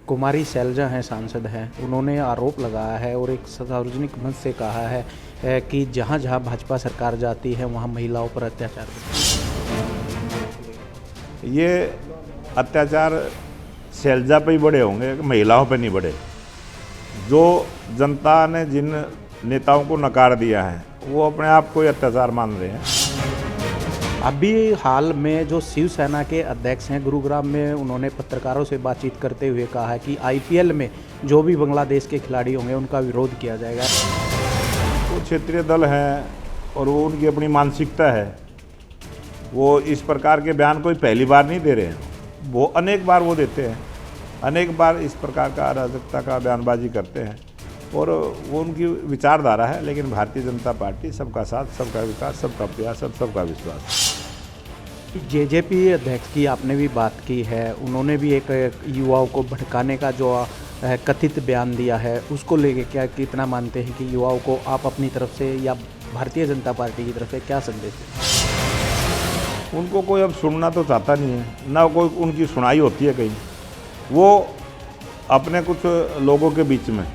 कुमारी शैलजा हैं, सांसद हैं, उन्होंने आरोप लगाया है और एक सार्वजनिक मंच से कहा है कि जहां जहां भाजपा सरकार जाती है वहां महिलाओं पर अत्याचार होता है। ये अत्याचार शैलजा पे ही बड़े होंगे, महिलाओं पे नहीं बढ़े। जो जनता ने जिन नेताओं को नकार दिया है वो अपने आप को ही अत्याचार मान रहे हैं। अभी हाल में जो शिवसेना के अध्यक्ष हैं, गुरुग्राम में उन्होंने पत्रकारों से बातचीत करते हुए कहा है कि आईपीएल में जो भी बांग्लादेश के खिलाड़ी होंगे उनका विरोध किया जाएगा। वो क्षेत्रीय दल हैं और वो उनकी अपनी मानसिकता है। वो इस प्रकार के बयान कोई पहली बार नहीं दे रहे हैं, वो अनेक बार वो देते हैं, अनेक बार इस प्रकार का अराजकता का बयानबाजी करते हैं और वो उनकी विचारधारा है। लेकिन भारतीय जनता पार्टी सबका साथ, सबका विकास, सबका प्रयास और सबका विश्वास। जेजेपी अध्यक्ष की आपने भी बात की है, उन्होंने भी एक युवाओं को भड़काने का जो कथित बयान दिया है उसको लेके क्या कितना मानते हैं कि युवाओं को आप अपनी तरफ से या भारतीय जनता पार्टी की तरफ से क्या संदेश दें? उनको कोई अब सुनना तो चाहता नहीं है, ना कोई उनकी सुनाई होती है कहीं। वो अपने कुछ लोगों के बीच में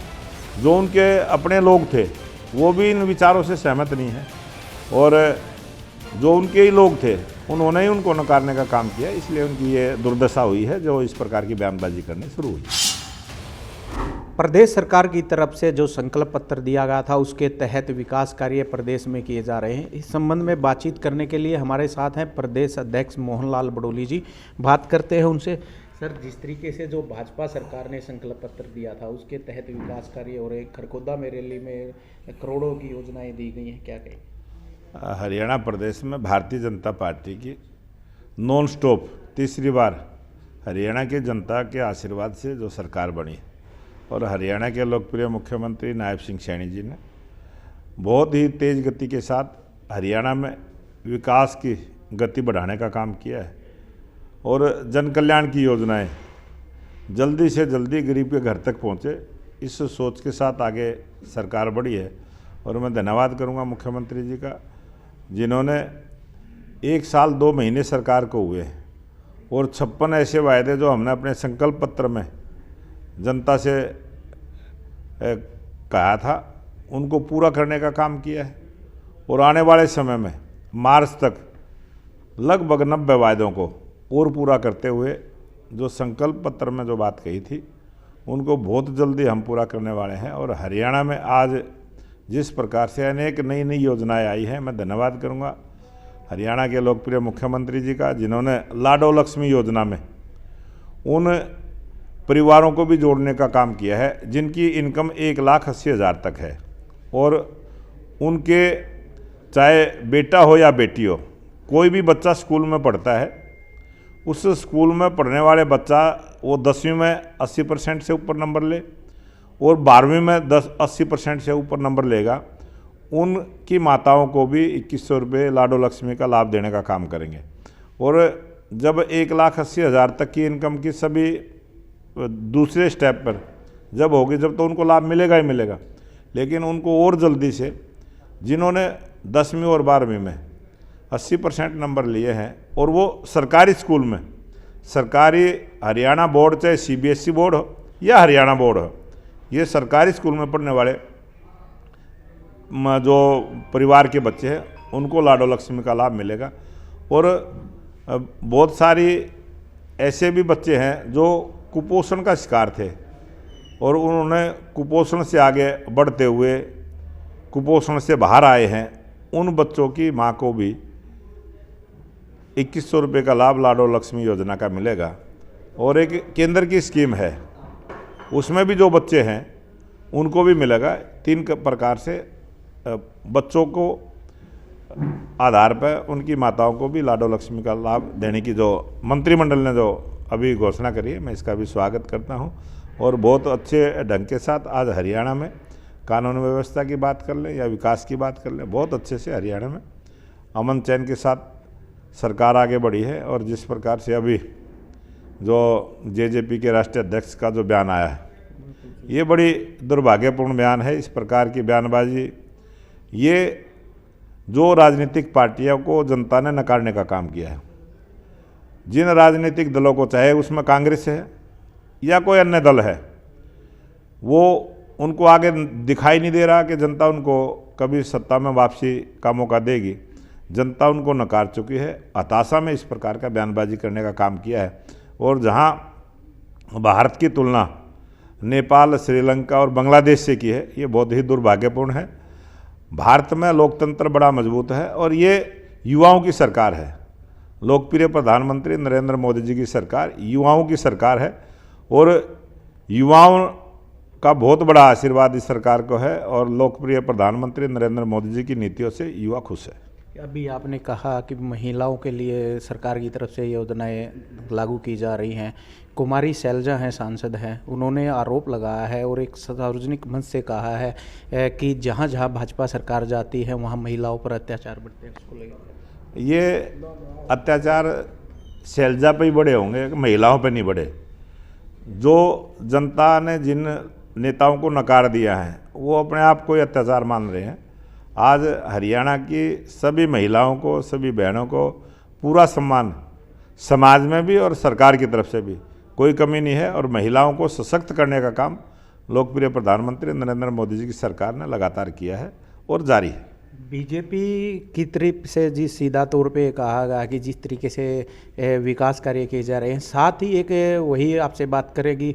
जो उनके अपने लोग थे वो भी इन विचारों से सहमत नहीं है और जो उनके ही लोग थे उन्होंने ही उनको नकारने का काम किया। इसलिए उनकी ये दुर्दशा हुई है जो इस प्रकार की बयानबाजी करनी शुरू हुई। प्रदेश सरकार की तरफ से जो संकल्प पत्र दिया गया था उसके तहत विकास कार्य प्रदेश में किए जा रहे हैं। इस संबंध में बातचीत करने के लिए हमारे साथ हैं प्रदेश अध्यक्ष मोहनलाल बड़ोली जी। बात करते हैं उनसे। सर, जिस तरीके से जो भाजपा सरकार ने संकल्प पत्र दिया था उसके तहत विकास कार्य और एक खरखोदा में रैली में करोड़ों की योजनाएं दी गई हैं, क्या कहें? हरियाणा प्रदेश में भारतीय जनता पार्टी की नॉन स्टॉप तीसरी बार हरियाणा की जनता के आशीर्वाद से जो सरकार बनी और हरियाणा के लोकप्रिय मुख्यमंत्री नायब सिंह सैनी जी ने बहुत ही तेज़ गति के साथ हरियाणा में विकास की गति बढ़ाने का काम किया है और जन कल्याण की योजनाएं जल्दी से जल्दी गरीब के घर तक पहुंचे, इस सोच के साथ आगे सरकार बढ़ी है। और मैं धन्यवाद करूंगा मुख्यमंत्री जी का, जिन्होंने 1 साल 2 महीने सरकार को हुए और 56 ऐसे वायदे जो हमने अपने संकल्प पत्र में जनता से कहा था उनको पूरा करने का काम किया है। और आने वाले समय में मार्च तक लगभग 90 वायदों को और पूरा करते हुए जो संकल्प पत्र में जो बात कही थी उनको बहुत जल्दी हम पूरा करने वाले हैं। और हरियाणा में आज जिस प्रकार से अनेक नई नई योजनाएं आई हैं, मैं धन्यवाद करूंगा हरियाणा के लोकप्रिय मुख्यमंत्री जी का, जिन्होंने लाडो लक्ष्मी योजना में उन परिवारों को भी जोड़ने का काम किया है जिनकी इनकम 1,80,000 तक है और उनके चाहे बेटा हो या बेटी हो, कोई भी बच्चा स्कूल में पढ़ता है, उस स्कूल में पढ़ने वाले बच्चा वो 10वीं में 80% से ऊपर नंबर ले और 12वीं में 80% से ऊपर नंबर लेगा, उनकी माताओं को भी 2100 रुपये लाडो लक्ष्मी का लाभ देने का काम करेंगे। और जब 1,80,000 तक की इनकम की सभी दूसरे स्टेप पर जब होगी, जब तो उनको लाभ मिलेगा ही मिलेगा, लेकिन उनको और जल्दी से जिन्होंने 10वीं और 12वीं में 80% नंबर लिए हैं और वो सरकारी स्कूल में, सरकारी हरियाणा बोर्ड चाहे सीबीएसई बोर्ड हो या हरियाणा बोर्ड हो, ये सरकारी स्कूल में पढ़ने वाले जो परिवार के बच्चे हैं उनको लाडो लक्ष्मी का लाभ मिलेगा। और बहुत सारी ऐसे भी बच्चे हैं जो कुपोषण का शिकार थे और उन्होंने कुपोषण से आगे बढ़ते हुए कुपोषण से बाहर आए हैं, उन बच्चों की माँ को भी 2100 रुपये का लाभ लाडो लक्ष्मी योजना का मिलेगा। और एक केंद्र की स्कीम है उसमें भी जो बच्चे हैं उनको भी मिलेगा। 3 प्रकार से बच्चों को आधार पर उनकी माताओं को भी लाडो लक्ष्मी का लाभ देने की जो मंत्रिमंडल ने जो अभी घोषणा करी है, मैं इसका भी स्वागत करता हूं। और बहुत अच्छे ढंग के साथ आज हरियाणा में कानून व्यवस्था की बात कर लें या विकास की बात कर लें, बहुत अच्छे से हरियाणा में अमन चैन के साथ सरकार आगे बढ़ी है। और जिस प्रकार से अभी जो जेजेपी के राष्ट्रीय अध्यक्ष का जो बयान आया है, ये बड़ी दुर्भाग्यपूर्ण बयान है। इस प्रकार की बयानबाजी ये जो राजनीतिक पार्टियों को जनता ने नकारने का काम किया है। जिन राजनीतिक दलों को, चाहे उसमें कांग्रेस है या कोई अन्य दल है, वो उनको आगे दिखाई नहीं दे रहा कि जनता उनको कभी सत्ता में वापसी का मौका देगी। जनता उनको नकार चुकी है। हताशा में इस प्रकार का बयानबाजी करने का काम किया है। और जहां भारत की तुलना नेपाल, श्रीलंका और बांग्लादेश से की है, ये बहुत ही दुर्भाग्यपूर्ण है। भारत में लोकतंत्र बड़ा मजबूत है और ये युवाओं की सरकार है। लोकप्रिय प्रधानमंत्री नरेंद्र मोदी जी की सरकार युवाओं की सरकार है और युवाओं का बहुत बड़ा आशीर्वाद इस सरकार को है और लोकप्रिय प्रधानमंत्री नरेंद्र मोदी जी की नीतियों से युवा खुश है। अभी आपने कहा कि महिलाओं के लिए सरकार की तरफ से योजनाएं लागू की जा रही हैं। कुमारी शैलजा हैं, सांसद हैं, उन्होंने आरोप लगाया है और एक सार्वजनिक मंच से कहा है कि जहां जहां भाजपा सरकार जाती है वहां महिलाओं पर अत्याचार बढ़ते हैं। उसको लेकर ये अत्याचार शैलजा पे ही बड़े होंगे, महिलाओं पे नहीं बढ़े। जो जनता ने जिन नेताओं को नकार दिया है वो अपने आप को ही अत्याचार मान रहे हैं। आज हरियाणा की सभी महिलाओं को, सभी बहनों को पूरा सम्मान समाज में भी और सरकार की तरफ से भी कोई कमी नहीं है और महिलाओं को सशक्त करने का काम लोकप्रिय प्रधानमंत्री नरेंद्र मोदी जी की सरकार ने लगातार किया है और जारी है। बीजेपी की तरफ से जिस सीधा तौर पे कहा गया कि जिस तरीके से विकास कार्य किए जा रहे हैं, साथ ही एक वही आपसे बात करेगी,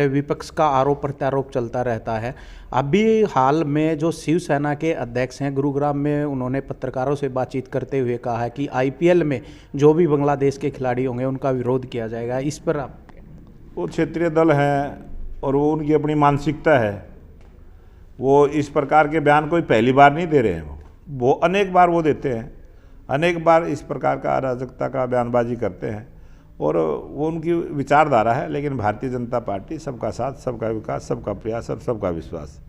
विपक्ष का आरोप प्रत्यारोप चलता रहता है। अभी हाल में जो शिवसेना के अध्यक्ष हैं गुरुग्राम में, उन्होंने पत्रकारों से बातचीत करते हुए कहा है कि आईपीएल में जो भी बांग्लादेश के खिलाड़ी होंगे उनका विरोध किया जाएगा। इस पर आप? वो क्षेत्रीय दल हैं और वो उनकी अपनी मानसिकता है। वो इस प्रकार के बयान कोई पहली बार नहीं दे रहे हैं, वो अनेक बार वो देते हैं, अनेक बार इस प्रकार का अराजकता का बयानबाजी करते हैं और वो उनकी विचारधारा है। लेकिन भारतीय जनता पार्टी सबका साथ, सबका विकास, सबका प्रयास और सबका विश्वास,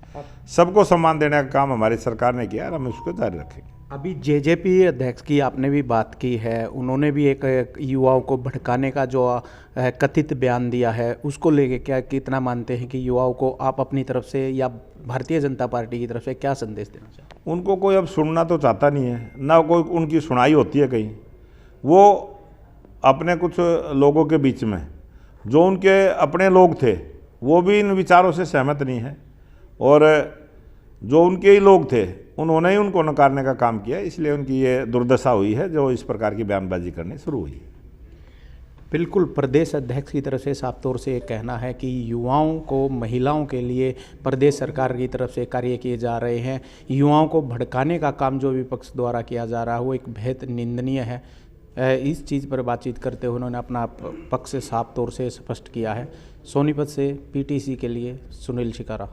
सबको सम्मान देने का काम हमारी सरकार ने किया और हम उसको जारी रखेंगे। अभी जेजेपी अध्यक्ष की आपने भी बात की है, उन्होंने भी एक युवाओं को भड़काने का जो कथित बयान दिया है, उसको लेके क्या कितना मानते हैं कि युवाओं को आप अपनी तरफ से या भारतीय जनता पार्टी की तरफ से क्या संदेश देना चाहते हैं? उनको कोई अब सुनना तो चाहता नहीं है, ना कोई उनकी सुनाई होती है कहीं। वो अपने कुछ लोगों के बीच में जो उनके अपने लोग थे वो भी इन विचारों से सहमत नहीं है और जो उनके ही लोग थे उन्होंने ही उनको नकारने का काम किया, इसलिए उनकी ये दुर्दशा हुई है जो इस प्रकार की बयानबाजी करनी शुरू हुई। बिल्कुल, प्रदेश अध्यक्ष की तरफ से साफ तौर से कहना है कि युवाओं को, महिलाओं के लिए प्रदेश सरकार की तरफ से कार्य किए जा रहे हैं। युवाओं को भड़काने का काम जो विपक्ष द्वारा किया जा रहा है वो एक बेहद निंदनीय है। इस चीज़ पर बातचीत करते हुए उन्होंने अपना पक्ष साफ तौर से स्पष्ट किया है। सोनीपत से पीटीसी के लिए सुनील शिकारा।